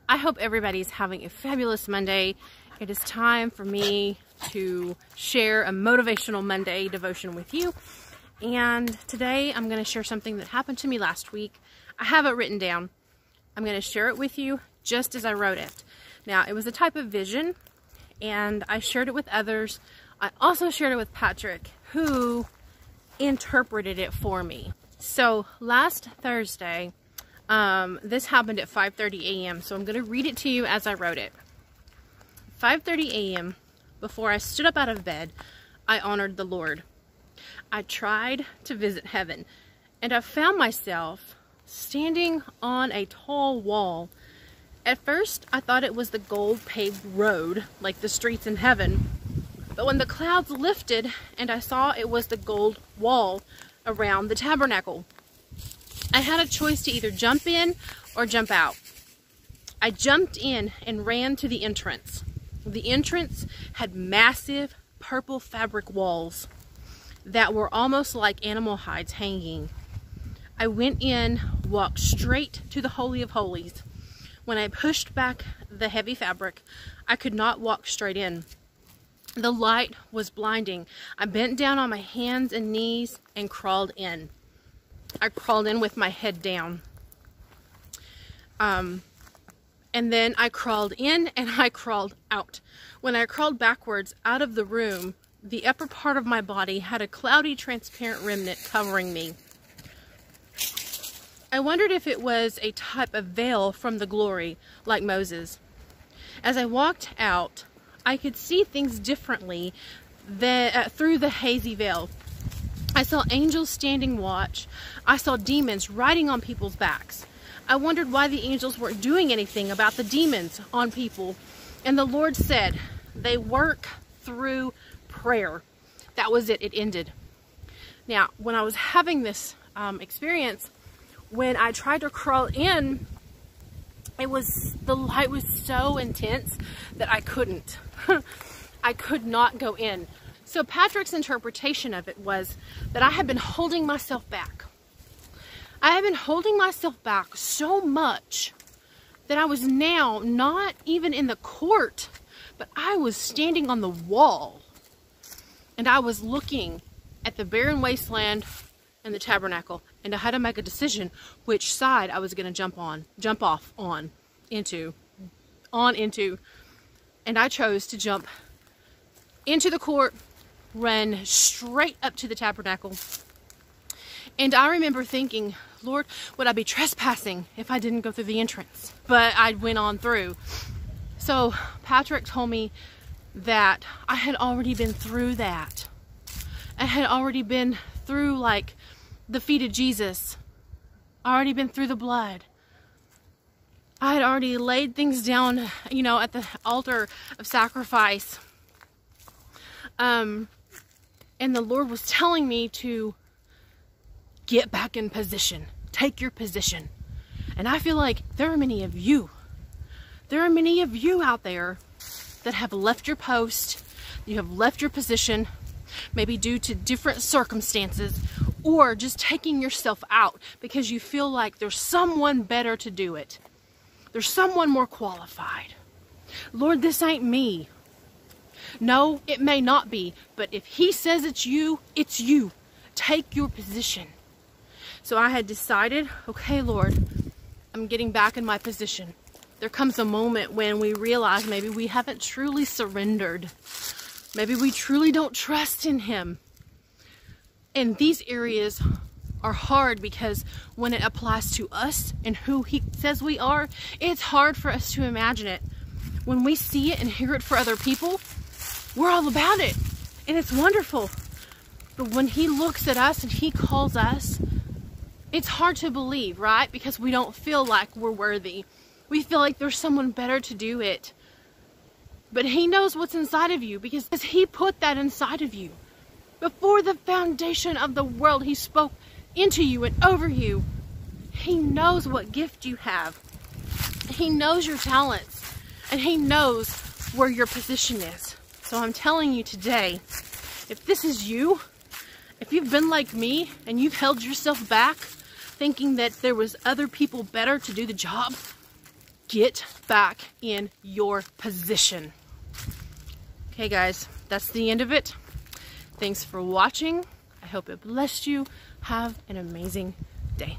I hope everybody's having a fabulous Monday. It is time for me to share a Motivational Monday devotion with you. And today I'm going to share something that happened to me last week. I have it written down. I'm going to share it with you just as I wrote it. Now, it was a type of vision, and I shared it with others. I also shared it with Patrick, who interpreted it for me. So last Thursday, this happened at 5:30 a.m. So I'm going to read it to you as I wrote it. 5:30 a.m. Before I stood up out of bed, I honored the Lord. I tried to visit heaven, and I found myself standing on a tall wall. At first, I thought it was the gold paved road, like the streets in heaven. But when the clouds lifted and I saw it was the gold wall around the tabernacle, I had a choice to either jump in or jump out. I jumped in and ran to the entrance. The entrance had massive purple fabric walls that were almost like animal hides hanging. I went in, walked straight to the Holy of Holies. When I pushed back the heavy fabric, I could not walk straight in. The light was blinding. I bent down on my hands and knees and crawled in. I crawled in with my head down. And then I crawled in and I crawled out. When I crawled backwards out of the room, the upper part of my body had a cloudy, transparent remnant covering me. I wondered if it was a type of veil from the glory, like Moses. As I walked out, I could see things differently through the hazy veil. I saw angels standing watch. I saw demons riding on people's backs. I wondered why the angels weren't doing anything about the demons on people. And the Lord said, they work through prayer. That was it. It ended. Now, when I was having this experience, when I tried to crawl in, the light was so intense that I couldn't. I could not go in. So Patrick's interpretation of it was that I had been holding myself back. I had been holding myself back so much that I was now not even in the court, but I was standing on the wall. And I was looking at the barren wasteland and the tabernacle. And I had to make a decision which side I was going to jump into. And I chose to jump into the court, run straight up to the tabernacle. And I remember thinking, Lord, would I be trespassing if I didn't go through the entrance? But I went on through. So Patrick told me that I had already been through that. I had already been through like the feet of Jesus. I already been through the blood. I had already laid things down, at the altar of sacrifice. And the Lord was telling me to get back in position. Take your position. And I feel like there are many of you. There are many of you out there that have left your post. You have left your position, maybe due to different circumstances, or just taking yourself out because you feel like there's someone better to do it. There's someone more qualified. Lord, this ain't me. No, it may not be, but if He says it's you, it's you. Take your position. So I had decided, okay, Lord, I'm getting back in my position. There comes a moment when we realize maybe we haven't truly surrendered. Maybe we truly don't trust in Him. And these areas are hard because when it applies to us and who He says we are, it's hard for us to imagine it. When we see it and hear it for other people, we're all about it. And it's wonderful. But when He looks at us and He calls us, it's hard to believe, right? Because we don't feel like we're worthy. We feel like there's someone better to do it. But He knows what's inside of you because He put that inside of you. Before the foundation of the world, He spoke into you and over you. He knows what gift you have. He knows your talents. And He knows where your position is. So I'm telling you today, if this is you, if you've been like me and you've held yourself back thinking that there was other people better to do the job, Get back in your position. Okay, guys, that's the end of it. Thanks for watching. I hope it blessed you. Have an amazing day.